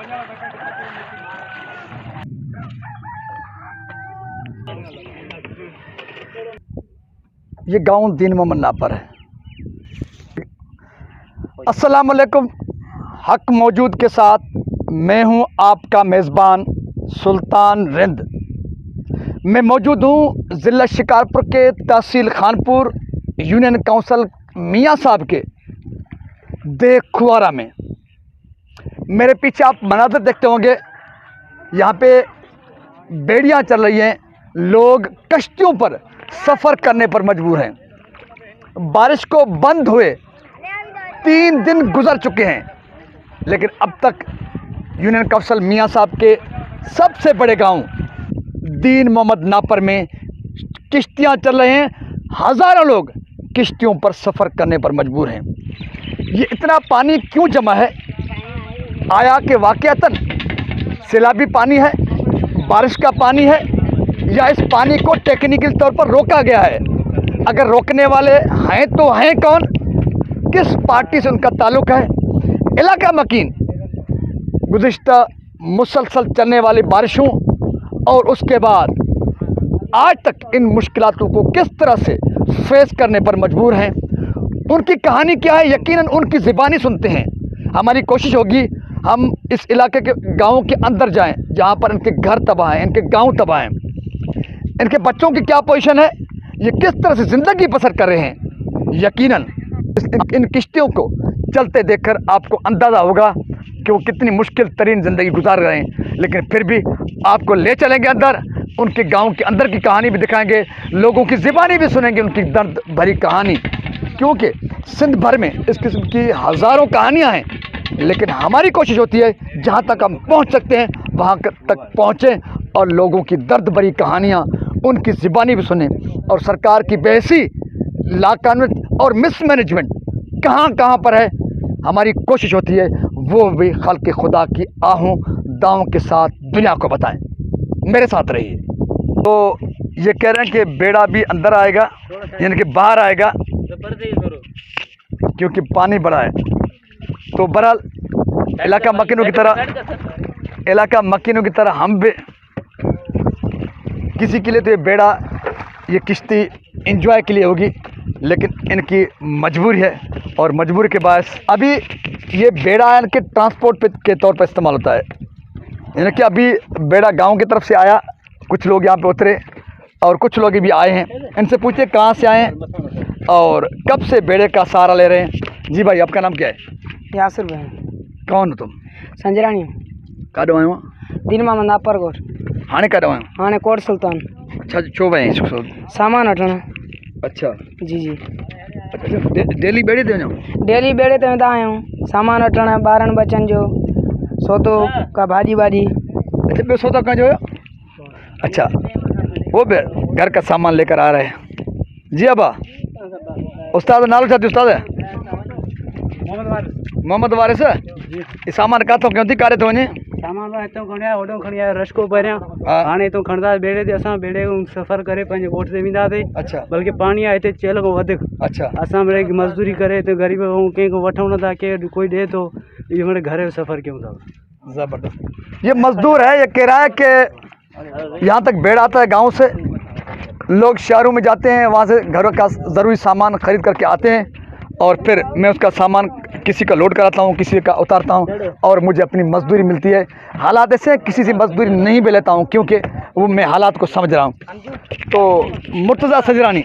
ये गांव दीन मोहम्मद नापर है। अस्सलाम वालेकुम। हक मौजूद के साथ मैं हूं आपका मेज़बान सुल्तान रिंद। मैं मौजूद हूं ज़िला शिकारपुर के तहसील खानपुर यूनियन काउंसिल मियाँ साहब के देखुआरा में। मेरे पीछे आप मनाज़र देखते होंगे, यहाँ पे बेड़ियाँ चल रही हैं, लोग कश्तियों पर सफ़र करने पर मजबूर हैं। बारिश को बंद हुए 3 दिन गुजर चुके हैं, लेकिन अब तक यूनियन काउंसिल मियाँ साहब के सबसे बड़े गांव दीन मोहम्मद नापर में किश्तियाँ चल रहे हैं। हज़ारों लोग किश्तियों पर सफ़र करने पर मजबूर हैं। ये इतना पानी क्यों जमा है? आया कि वाक़अतन सैलाबी पानी है, बारिश का पानी है, या इस पानी को टेक्निकल तौर पर रोका गया है? अगर रोकने वाले हैं तो हैं कौन? किस पार्टी से उनका ताल्लुक़ है? इलाका मकीन गुज़िश्ता मुसलसल चलने वाली बारिशों और उसके बाद आज तक इन मुश्किलातों को किस तरह से फेस करने पर मजबूर हैं, उनकी कहानी क्या है, यकीनन उनकी ज़ुबानी सुनते हैं। हमारी कोशिश होगी हम इस इलाके के गाँवों के अंदर जाएं, जहाँ पर इनके घर तबाह हैं, इनके गाँव तबाह हैं, इनके बच्चों की क्या पोजीशन है, ये किस तरह से ज़िंदगी बसर कर रहे हैं। यकीनन इन किश्तियों को चलते देखकर आपको अंदाज़ा होगा कि वो कितनी मुश्किल तरीन ज़िंदगी गुजार रहे हैं। लेकिन फिर भी आपको ले चलेंगे अंदर, उनके गांव के अंदर की कहानी भी दिखाएंगे, लोगों की ज़ुबानी भी सुनेंगे, उनकी दर्द भरी कहानी, क्योंकि सिंध भर में इस किस्म की हज़ारों कहानियाँ हैं। लेकिन हमारी कोशिश होती है जहाँ तक हम पहुँच सकते हैं वहाँ तक पहुँचें और लोगों की दर्द भरी कहानियाँ, उनकी ज़ुबानी भी सुने, और सरकार की बेहसी, लाकानूनी और मिसमैनेजमेंट कहाँ कहाँ पर है, हमारी कोशिश होती है वो भी खल्क़ खुदा की आहों दावों के साथ दुनिया को बताएं। मेरे साथ रहिए। तो ये कह रहे हैं कि बेड़ा भी अंदर आएगा, यानी कि बाहर आएगा, क्योंकि पानी बड़ा है। तो बहरहाल इलाका मकीनों की तरह हम भी किसी के लिए तो ये बेड़ा, ये किश्ती एंजॉय के लिए होगी, लेकिन इनकी मजबूरी है, और मजबूरी के बायस अभी ये बेड़ा इनके ट्रांसपोर्ट के तौर पर इस्तेमाल होता है। यानी कि अभी बेड़ा गांव की तरफ से आया, कुछ लोग यहाँ पे उतरे और कुछ लोग भी आए हैं। इनसे पूछिए कहाँ से आए हैं और कब से बेड़े का सहारा ले रहे हैं। जी भाई, आपका नाम क्या है? यासिर भाई। कौन हो तुम? संजरानी काॾों आयो? दीन मोहम्मद नापर कोट। हाणे काॾों आयो? हाणे कोट सुल्तान। अच्छा, छो वए? सामान वठण। अच्छा जी जी। अच्छा, डेली बेड़े ते वञो? डेली बेड़े ते वेंदा आहियूं, सामान वठण, ॿारनि बच्चनि जो सौदो का भाॼी वाॼी। अच्छा, ॿियो सौदा कहाँ जो? अच्छा, वो भी घर का सामान लेकर आ रहे हैं। जी अबा, उस्ताद नालो छा थी? उस्ताद मोहम्मद वारिस। ये सामान काथों क्यों थी कारे तो वञे? सामान हितां खणी आया, होॾो खणी आया, रशको परियां। हाणे हितां खणंदा बेड़े ते, असां बेड़े सफ़र करे पंहिंजे ॻोठ ते वेंदासीं। अच्छा, बल्कि पाणी आहे हिते चयल खां वधीक। अच्छा, असां मिड़ई मज़दूरी करे हिते ग़रीब कंहिंखो वठूं नथा, केरु कोई ॾिए थो, इहो मिड़ई घर जो सफ़र कयूं था। ज़बरदस्त। ये मज़दूर है, ये कह रहा है कि यहाँ तक बेड़ा आता है गाँव से, लोग शहरों में जाते हैं, वहाँ से घरों का ज़रूरी सामान ख़रीद करके आते हैं, और फिर मैं उसका सामान किसी का लोड कराता हूँ, किसी का उतारता हूँ, और मुझे अपनी मजदूरी मिलती है। हालात ऐसे हैं, किसी से मजदूरी नहीं भी लेता हूँ, क्योंकि वो मैं हालात को समझ रहा हूँ। तो मुर्तज़ा संजरानी,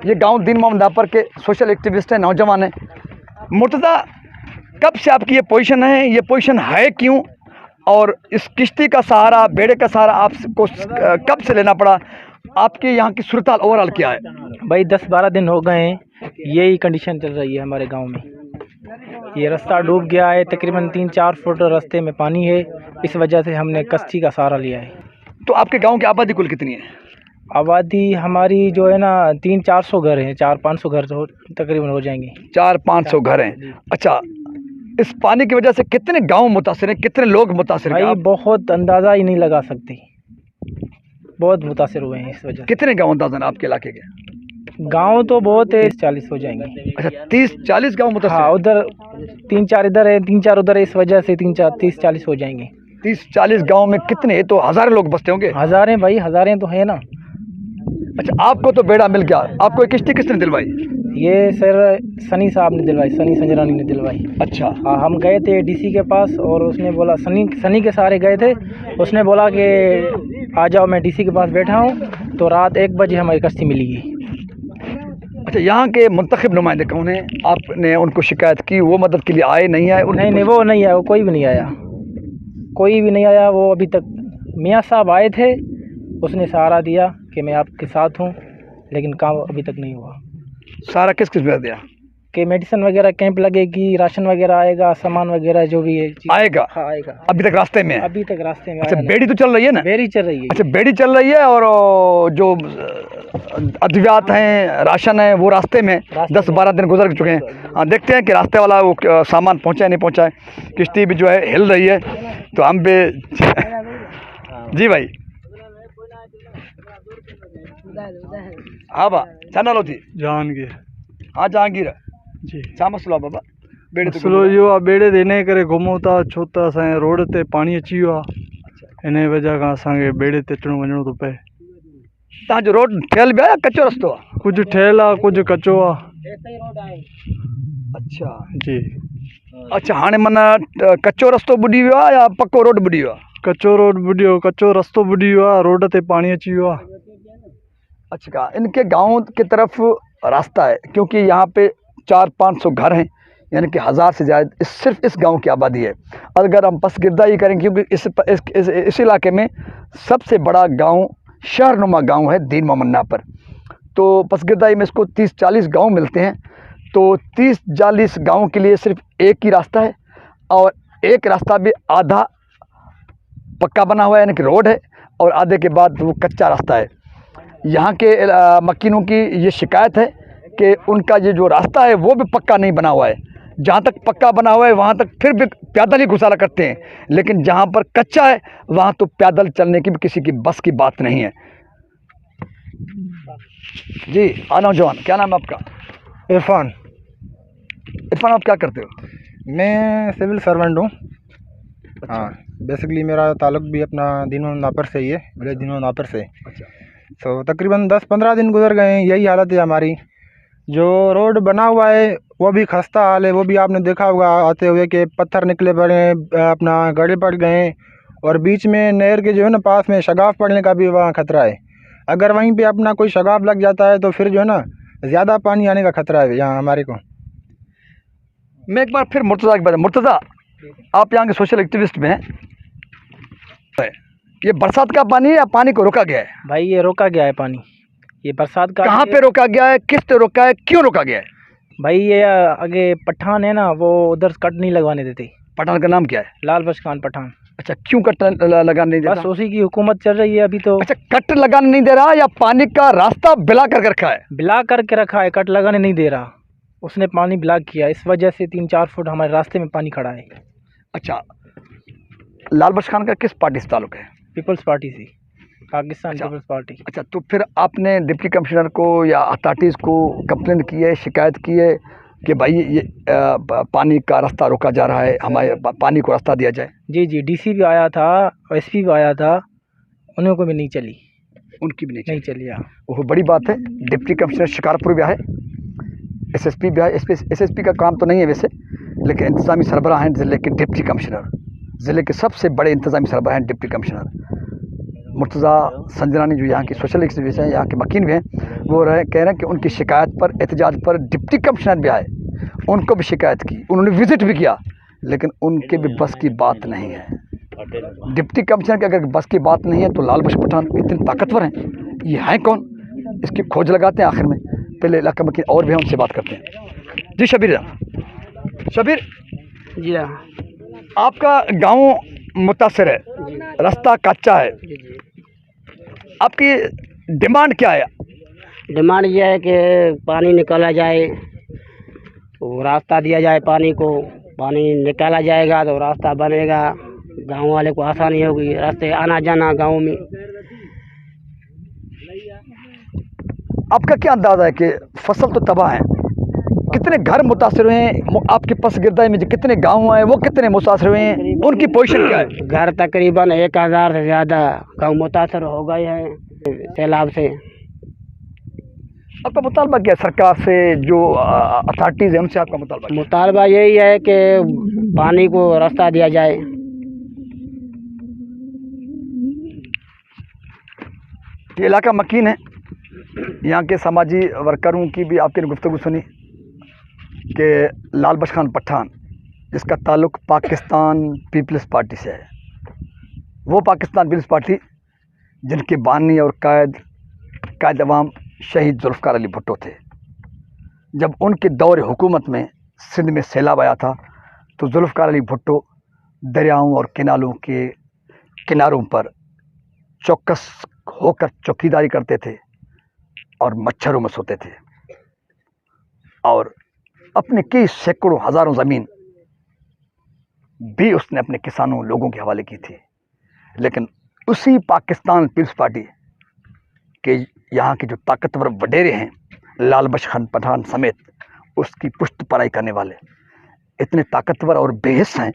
ये गांव दीन मोहम्मद नापर के सोशल एक्टिविस्ट हैं, नौजवान हैं। मुर्तज़ा, कब से आपकी ये पोजीशन है, ये पोजीशन है क्यों, और इस किश्ती का सहारा, बेड़े का सहारा आपको कब से लेना पड़ा? आपके यहाँ की सूरत हाल ओवरऑल क्या है? भाई 10-12 दिन हो गए हैं, यही कंडीशन चल रही है हमारे गांव में। ये रास्ता डूब गया है, तकरीबन 3-4 फुट रास्ते में पानी है, इस वजह से हमने कश्ती का सहारा लिया है। तो आपके गांव की आबादी कुल कितनी है? आबादी हमारी जो है ना 300-400 घर हैं, 400-500 घर तो तकरीबन हो जाएंगे। 400-500 घर हैं। अच्छा, इस पानी की वजह से कितने गांव मुतासिर हैं, कितने लोग मुतासिर हैं? भाई बहुत अंदाज़ा ही नहीं लगा सकते, बहुत मुतासिर हुए हैं इस वजह। कितने गांव अंदाज़न आपके इलाके के? गांव तो बहुत है, 40 हो जाएंगे। अच्छा 30-40 गाँव मुतासिर हाँ, हैं। उधर 3-4 इधर है, 3-4 उधर है, इस वजह से 30-40 हो जाएंगे। 30-40 गाँव में कितने, ये तो हज़ारों लोग बसते होंगे। हज़ारें भाई, हज़ारें तो है ना। अच्छा आपको तो बेड़ा मिल गया, आपको ये किश्ती किसने दिलवाई? ये सर सनी साहब ने दिलवाई, सनी संजरानी ने दिलवाई। अच्छा हाँ, हम गए थे डीसी के पास और उसने बोला, सनी के सहारे गए थे, उसने बोला कि आ जाओ, मैं डीसी के पास बैठा हूँ। तो रात 1 बजे हमारी कश्ती मिली। अच्छा, यहाँ के मुंतखब नुमाइंदे कौन हैं? आपने उनको शिकायत की, वो मदद के लिए आए नहीं आए? नहीं, वो नहीं आया, वो कोई भी नहीं आया, कोई भी नहीं आया। वो अभी तक मियाँ साहब आए थे, उसने सहारा दिया कि मैं आपके साथ हूँ, लेकिन काम अभी तक नहीं हुआ। सारा किस किस दिया कि मेडिसिन वगैरह कैंप लगेगी, राशन वगैरह आएगा, सामान वगैरह जो भी है आएगा? हाँ आएगा। अभी तक रास्ते में है? अभी तक रास्ते में अच्छा आया बेड़ी तो चल रही है ना? बेड़ी चल रही है। अच्छा बेड़ी चल रही है, और जो अद्वियात हैं, राशन है, वो रास्ते में 10-12 दिन गुजर चुके हैं। हाँ, देखते हैं कि रास्ते वाला वो सामान पहुँचा है नहीं पहुँचा है। किश्ती भी जो है हिल रही है, तो हम भी जी भाई। हाँ बा चैनल होती जहांगीर हाँ जहांगीर जी। छा मसलो आहे बाबा? बेड़े ते मसलो इहो आहे, बेड़े ते इन करे घुमूं था छो त असांजे रोड ते पाणी अची वियो आहे, इन वजह खां असांखे बेड़े ते अचिणो वञिणो थो पए। तव्हांजो रोड ठहियल बि आहे या कचो रस्तो आहे? कुझु ठहियल आहे, कुझु कचो आहे। अच्छा जी, अच्छा, हाणे माना कचो रस्तो बुॾी वियो आहे या पक्को रोड बुॾी वियो आहे? कचो रोड बुॾियो, कचो रस्तो बुॾी वियो आहे, रोड ते पाणी अची वियो आहे। अच्छा, इनके गांव की तरफ रास्ता है, क्योंकि यहाँ पे 400-500 घर हैं, यानी कि 1000 से ज़्यादा सिर्फ इस गांव की आबादी है। अगर हम पसगिरदाई करें, क्योंकि इस इलाके में सबसे बड़ा गांव शहरनुमा गांव है दीन मोहम्मद पर, तो पसगिरदाई में इसको 30-40 गांव मिलते हैं। तो 30-40 गाँव के लिए सिर्फ एक ही रास्ता है, और एक रास्ता भी आधा पक्का बना हुआ है, यानी कि रोड है, और आधे के बाद वो कच्चा रास्ता है। यहाँ के मकीनों की ये शिकायत है कि उनका ये जो रास्ता है वो भी पक्का नहीं बना हुआ है। जहाँ तक पक्का बना हुआ है वहाँ तक फिर भी पैदल ही गुजारा करते हैं, लेकिन जहाँ पर कच्चा है वहाँ तो पैदल चलने की भी किसी की बस की बात नहीं है। जी नौजवान, क्या नाम है आपका? इरफान। इरफान, आप क्या करते हो? मैं सिविल सर्वेंट हूँ। हाँ, बेसिकली मेरा ताल्लुक भी अपना दीनों नापर से ही है, विलेज दीनों नापर से। अच्छा, तो तकरीबन 10-15 दिन गुजर गए हैं, यही हालत है हमारी। जो रोड बना हुआ है वो भी खस्ता हाल है, वो भी आपने देखा होगा आते हुए कि पत्थर निकले पड़े हैं, अपना गड्ढे पड़ गए हैं, और बीच में नहर के जो है ना पास में शगाफ पड़ने का भी वहाँ खतरा है। अगर वहीं पे अपना कोई शगाफ लग जाता है तो फिर जो है ना ज़्यादा पानी आने का खतरा है यहाँ हमारे को। मैं एक बार फिर मुर्तज़ा के बारे में, मुर्तज़ा आप यहाँ के सोशल एक्टिविस्ट में हैं, ये बरसात का पानी है या पानी को रोका गया है? भाई ये रोका गया है पानी, ये बरसात का। कहाँ पे रोका गया है, किसने रोका है, क्यों रोका गया है? भाई ये आगे पठान है ना, वो उधर कट नहीं लगवाने देते। पठान का नाम क्या है? लाल बख्श खान पठान। अच्छा, क्यों कट लगाने नहीं बस देता? उसी की हुकूमत चल रही है अभी तो। अच्छा, कट लगाने नहीं दे रहा या पानी का रास्ता ब्लॉक करके रखा है? ब्लॉक करके रखा है, कट लगाने नहीं दे रहा, उसने पानी ब्लॉक किया, इस वजह से 3-4 फुट हमारे रास्ते में पानी खड़ा है। अच्छा, लाल बख्श खान का किस पार्टी से ताल्लुक है? पीपल्स पार्टी से, पाकिस्तान अच्छा। Peoples Party. अच्छा, तो फिर आपने डिप्टी कमिश्नर को या अथॉरिटीज़ को कंप्लेंट की है, शिकायत की है कि भाई ये पानी का रास्ता रोका जा रहा है, हमारे पानी को रास्ता दिया जाए? जी जी, डीसी भी आया था, एसपी भी आया था, उन्हीं को भी नहीं चली। उनकी भी नहीं चली। हाँ, वो बड़ी बात है। डिप्टी कमिश्नर शिकारपुर भी आए, एसएसपी भी आए। एसएसपी का काम तो नहीं है वैसे, लेकिन इंतज़ामी सरबराह हैं ज़िले के डिप्टी कमिश्नर, ज़िले के सबसे बड़े इंतज़ामी सरबराह हैं डिप्टी कमिश्नर मुर्तज़ा संजरानी, जो यहाँ की सोशल एक्टिविस्ट हैं, यहाँ के मकीन भी हैं, वो कह रहे हैं कि उनकी शिकायत पर, एहतजाज पर डिप्टी कमिश्नर भी आए, उनको भी शिकायत की, उन्होंने विज़िट भी किया, लेकिन उनके भी बस की बात नहीं है। डिप्टी कमिश्नर की अगर बस की बात नहीं है तो लाल बख्श पठान इतने ताकतवर हैं, ये हैं कौन? इसकी खोज लगाते हैं आखिर में। पहले इलाका मकीन और भी हैं, उनसे बात करते हैं। जी शबीर जी हाँ, आपका गांव मुतासिर है, रास्ता कच्चा है, आपकी डिमांड क्या है? डिमांड ये है कि पानी निकाला जाए, तो रास्ता दिया जाए पानी को, पानी निकाला जाएगा तो रास्ता बनेगा, गांव वाले को आसानी होगी रास्ते आना जाना गांव में। आपका क्या अंदाज़ा है कि फसल तो तबाह है, कितने घर मुतासर हुए हैं? आपके पास गिरदाई में जो कितने गांव हैं वो कितने मुतासर हुए हैं, उनकी पोजीशन क्या है? घर तकरीबन 1000 से ज़्यादा गाँव मुतासर हो गए हैं सैलाब से। आपका मुतालबा क्या है सरकार से, जो अथॉरिटीज़ है उनसे आपका मुतालबा क्या है? मुतालबा यही है कि पानी को रास्ता दिया जाए। ये इलाका मकीन है, यहाँ के समाजी वर्करों की भी आपने गुफ्तगू सुनी कि लाल बख्श खान पठान जिसका ताल्लुक़ पाकिस्तान पीपल्स पार्टी से है, वो पाकिस्तान पीपल्स पार्टी जिनके बानी और कायद अवाम शहीद जुल्फ़िकार अली भुट्टो थे। जब उनके दौर हुकूमत में सिंध में सैलाब आया था तो जुल्फ़िकार अली भुट्टो दरियाओं और किनारों के किनारों पर चौकस होकर चौकीदारी करते थे और मच्छरों में सोते थे, और अपने कई सैकड़ों हज़ारों ज़मीन भी उसने अपने किसानों लोगों के हवाले की थी। लेकिन उसी पाकिस्तान पीपल्स पार्टी के यहाँ के जो ताकतवर वडेरे हैं, लाल बख्श खान पठान समेत उसकी पुष्ट पराई करने वाले इतने ताकतवर और बेहिस हैं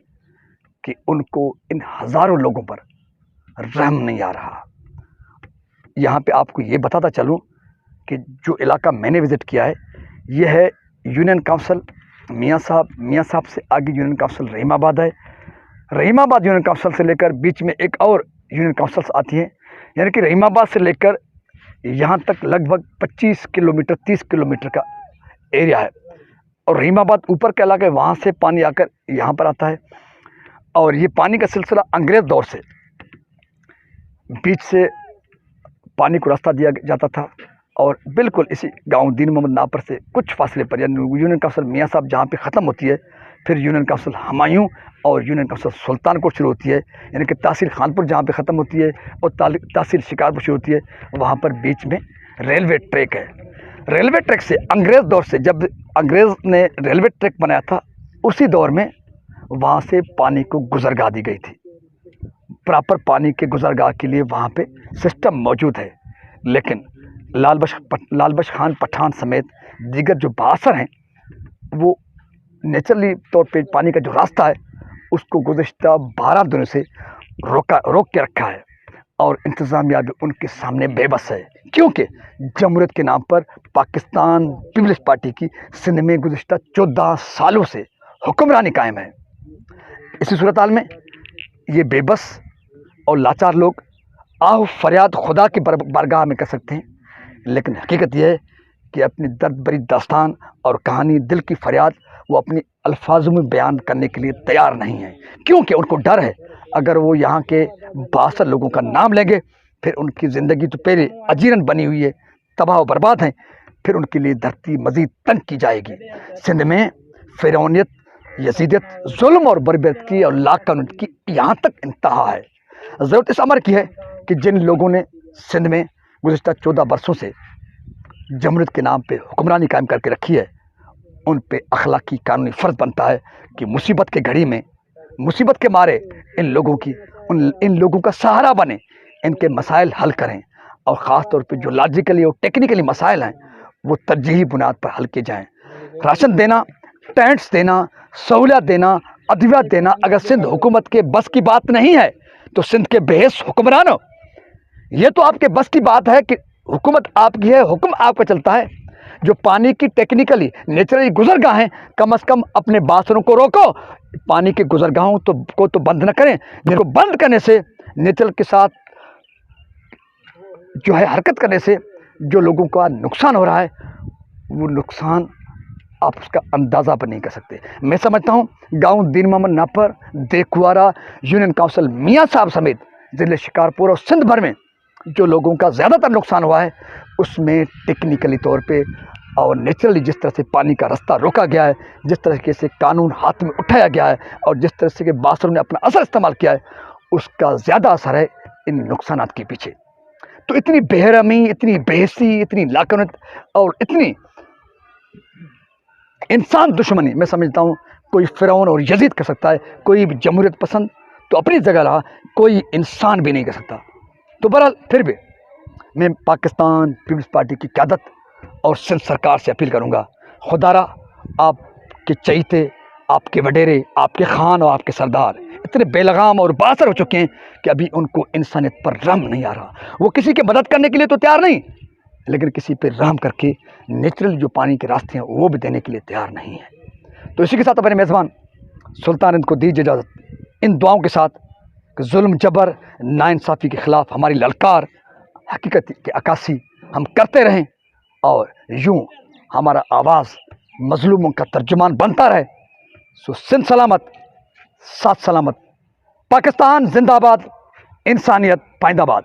कि उनको इन हज़ारों लोगों पर रहम नहीं आ रहा। यहाँ पे आपको ये बताता चलूँ कि जो इलाका मैंने विज़िट किया है यह है यूनियन काउंसिल मियाँ साहब से आगे यूनियन काउंसिल रहीमाबाद है। रहीमाबाद यूनियन काउंसिल से लेकर बीच में एक और यूनियन काउंसिल्स आती हैं, यानी कि रहीमाबाद से लेकर यहाँ तक लगभग 25 किलोमीटर 30 किलोमीटर का एरिया है। और रहीमाबाद ऊपर का इलाका है, वहाँ से पानी आकर यहाँ पर आता है। और ये पानी का सिलसिला अंग्रेज़ दौर से बीच से पानी को रास्ता दिया जाता था, और बिल्कुल इसी गांव दीन मोहम्मद नापर से कुछ फासले पर, यानी यूनियन काउंसिल मियाँ साहब जहाँ पे ख़त्म होती है, फिर यूनियन काउंसिल हमायूं और यूनियन काउंसिल सुल्तानकोट शुरू होती है, यानी कि तहसील खानपुर जहाँ पे ख़त्म होती है और तहसील शिकारपुर शुरू होती है, वहाँ पर बीच में रेलवे ट्रैक है। रेलवे ट्रैक से अंग्रेज़ दौर से, जब अंग्रेज़ ने रेलवे ट्रैक बनाया था उसी दौर में वहाँ से पानी को गुजरगाह दी गई थी। प्रॉपर पानी के गुजरगाह के लिए वहाँ पे सिस्टम मौजूद है। लेकिन लाल बख्श खान पठान समेत दीगर जो बासर हैं वो नेचुरली तौर पे पानी का जो रास्ता है उसको गुज़िश्ता 12 दिनों से रोक के रखा है, और इंतज़ामिया भी उनके सामने बेबस है, क्योंकि जमहूरियत के नाम पर पाकिस्तान पीपल्स पार्टी की सिंध में गुज़िश्ता 14 सालों से हुक्मरानी कायम है। इसी सूरत हाल में ये बेबस और लाचार लोग आह फरियाद खुदा की बारगाह में कर सकते हैं, लेकिन हकीकत यह है कि अपनी दर्द भरी दास्तान और कहानी, दिल की फरियाद वो अपनी अल्फाजों में बयान करने के लिए तैयार नहीं है, क्योंकि उनको डर है अगर वो यहाँ के 62 लोगों का नाम लेंगे फिर उनकी ज़िंदगी तो पहले अजीरन बनी हुई है, तबाह व बर्बाद है, फिर उनके लिए धरती मज़ीद तंग की जाएगी। सिंध में फ़िरौनियत, यजीदियत, जुल्म और बर्बरियत की और लाक़ानून की यहाँ तक इंतहा है। ज़रूरत इस अमर की है कि जिन लोगों ने सिंध में गुज़िश्ता 14 बरसों से जमहूरियत के नाम पे हुक्मरानी कायम करके रखी है, उन पे अखलाकी कानूनी फ़र्ज़ बनता है कि मुसीबत के घड़ी में, मुसीबत के मारे इन लोगों का सहारा बने, इनके मसाइल हल करें, और ख़ास तौर पे जो लॉजिकली और टेक्निकली मसाइल हैं वो तरजीही बुनियाद पर हल किए जाएँ। राशन देना, टेंट्स देना, सहूलियत देना, अद्वियात देना अगर सिंध हुकूमत के बस की बात नहीं है तो सिंध के बेहस हुक्मरानों, ये तो आपके बस की बात है कि हुकूमत आपकी है, हुक्म आपका चलता है। जो पानी की टेक्निकली नेचुरली गुजरगाह हैं, कम से कम अपने बासरों को रोको, पानी के गुजरगाहों को तो बंद न करें, जिनको बंद करने से नेचर के साथ जो है हरकत करने से जो लोगों का नुकसान हो रहा है वो नुकसान आप उसका अंदाज़ा पर नहीं कर सकते। मैं समझता हूँ गांव दीन मोहम्मद नापर, देखुआरा, यूनियन काउंसिल मियाँ साहब समेत ज़िले शिकारपुर और सिंध भर में जो लोगों का ज़्यादातर नुकसान हुआ है उसमें टेक्निकली तौर पे और नेचुरली जिस तरह से पानी का रास्ता रोका गया है, जिस तरीके से कानून हाथ में उठाया गया है और जिस तरह से के बासरों ने अपना असर इस्तेमाल किया है, उसका ज़्यादा असर है इन नुकसानात के पीछे। तो इतनी बेरहमी, इतनी बेहसी, इतनी लाकानूत और इतनी इंसान दुश्मनी मैं समझता हूँ कोई फ़िरौन और यजीद कर सकता है, कोई जमहूरियत पसंद तो अपनी जगह रहा, कोई इंसान भी नहीं कर सकता। तो बहरहाल फिर भी मैं पाकिस्तान पीपल्स पार्टी की क़यादत और सिंध सरकार से अपील करूँगा, खुदारा आपके चहीते, आपके वडेरे, आपके खान और आपके सरदार इतने बेलगाम और बासर हो चुके हैं कि अभी उनको इंसानियत पर रहम नहीं आ रहा। वो किसी की मदद करने के लिए तो तैयार नहीं, लेकिन किसी पर रहम करके नेचुरल जो पानी के रास्ते हैं वो भी देने के लिए तैयार नहीं है। तो इसी के साथ अपने मेज़बान सुल्तान रिंद को दीजिए इजाज़त, इन दुआओं के साथ कि जुल्म जबर नाइंसाफ़ी के ख़िलाफ़ हमारी ललकार हकीकत की अक्कासी हम करते रहें और यूँ हमारा आवाज़ मज़लूमों का तर्जुमान बनता रहे। सो सिंध सलामत, साथ सलामत, पाकिस्तान जिंदाबाद, इंसानियत पाइंदाबाद।